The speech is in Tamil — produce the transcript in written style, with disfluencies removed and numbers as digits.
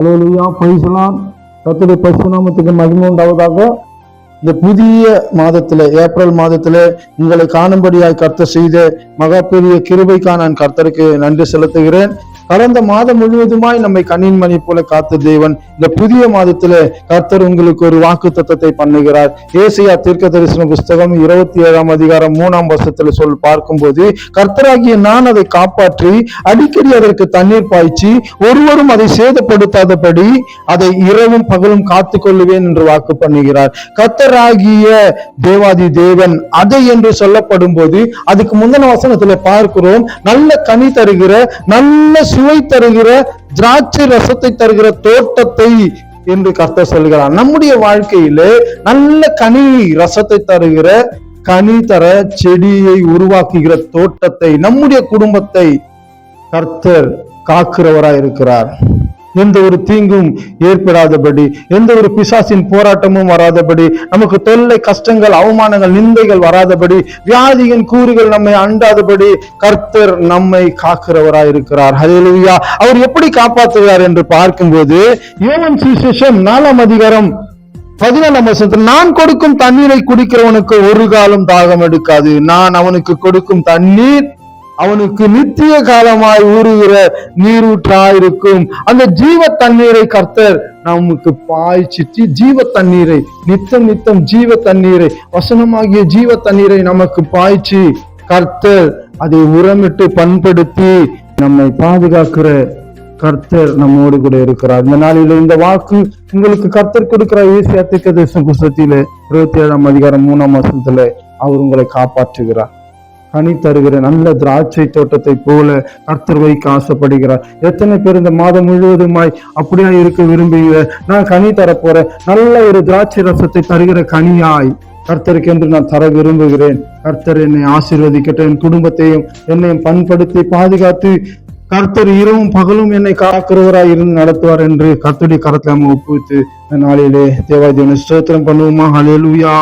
Hallelujah, praise the Lord. கர்த்தருடைய பரிசுத்த நாமத்துக்கு மகிமை உண்டாவதாக. இந்த புதிய மாதத்திலே, ஏப்ரல் மாதத்திலே உங்களை காணும்படியாய் கர்த்தர் செய்த மகா பெரிய கிருபைக்காக நான் கர்த்தருக்கு நன்றி செலுத்துகிறேன். கடந்த மாதம் முழுவதுமாய் நம்மை கண்ணின் மணி போல காத்த தேவன் இந்த புதிய மாதத்திலே கர்த்தர் உங்களுக்கு ஒரு வாக்கு தத்தத்தை பண்ணுகிறார். ஏசாயா தீர்க்க தரிசன புஸ்தகம் 27 அதிகாரம் 3 வசனத்துல பார்க்கும்போது, கர்த்தராகிய நான் அதை காப்பாற்றி அடிக்கடி அதற்கு தண்ணீர் பாய்ச்சி ஒருவரும் அதை சேதப்படுத்தாதபடி அதை இரவும் பகலும் காத்து கொள்ளுவேன் என்று வாக்கு பண்ணுகிறார். கர்த்தராகிய தேவாதி தேவன் அதை என்று சொல்லப்படும் போது, அதுக்கு முந்தின வசனத்துல பார்க்கிறோம், நல்ல கனி தருகிற, நல்ல சுவை தருகிற, திராட்சை ரசத்தை தருகிற தோட்டத்தை என்று கர்த்தர் சொல்கிறார். நம்முடைய வாழ்க்கையிலே நல்ல கனி ரசத்தை தருகிற, கனி தர செடியை உருவாக்குகிற தோட்டத்தை, நம்முடைய குடும்பத்தை கர்த்தர் காக்கிறவராய் இருக்கிறார். எந்த ஒரு தீங்கும் ஏற்படாதபடி, எந்த ஒரு பிசாசின் போராட்டமும் வராதபடி, நமக்கு தொல்லை, கஷ்டங்கள், அவமானங்கள், நிந்தைகள் வராதபடி, வியாதியின் கூறுகள் நம்மை அண்டாதபடி கர்த்தர் நம்மை காக்கிறவராய் இருக்கிறார். ஹல்லேலூயா. அவர் எப்படி காப்பாற்றுகிறார் என்று பார்க்கும்போது, யோவான் சுவிசேஷம் 4 அதிகாரம் 14 வசனத்தில், நான் கொடுக்கும் தண்ணீரை குடிக்கிறவனுக்கு ஒரு காலம் தாகம் எடுக்காது. நான் அவனுக்கு கொடுக்கும் தண்ணீர் அவனுக்கு நித்திய காலமாய் ஊறுகிற நீரூற்றாயிருக்கும். அந்த ஜீவ தண்ணீரை கர்த்தர் நமக்கு பாய்ச்சி, ஜீவ தண்ணீரை, நித்தம் நித்தம் ஜீவ தண்ணீரை, வசனமாகிய ஜீவ தண்ணீரை நமக்கு பாய்ச்சி கர்த்தர் அதை உரமிட்டு பண்படுத்தி நம்மை பாதுகாக்கிற கர்த்தர் நம்மோடு கூட இருக்கிறார். இந்த நாளில இந்த வாக்கு உங்களுக்கு கர்த்தர் கொடுக்கிற ஏசாயா தீர்க்க தரிசன புஸ்தகத்திலே 27 அதிகாரம் 3 வசனத்துல அவர் உங்களை காப்பாற்றுகிறார். கனி தருகிற நல்ல திராட்சை தோட்டத்தை போல கர்த்தர் வைக்க ஆசைப்படுகிறார். எத்தனை பேர் இந்த மாதம் முழுவதுமாய் அப்படியா இருக்க விரும்புகிற, நான் கனி தரப்போறேன், நல்ல ஒரு திராட்சை ரசத்தை தருகிற கனியாய் கர்த்தருக்கு என்று நான் தர விரும்புகிறேன். கர்த்தர் என்னை ஆசீர்வதிக்கட்டும், என் குடும்பத்தையும் என்னையும் பண்படுத்தி பாதுகாத்து கர்த்தர் இரவும் பகலும் என்னை காக்கிறவராய் இருந்து நடத்துவார் என்று கர்த்தருடைய கரத்தை ஒப்புவித்து நாளிலே தேவாதியான ஸ்தோத்திரம் பண்ணுவோமா. ஹல்லேலூயா.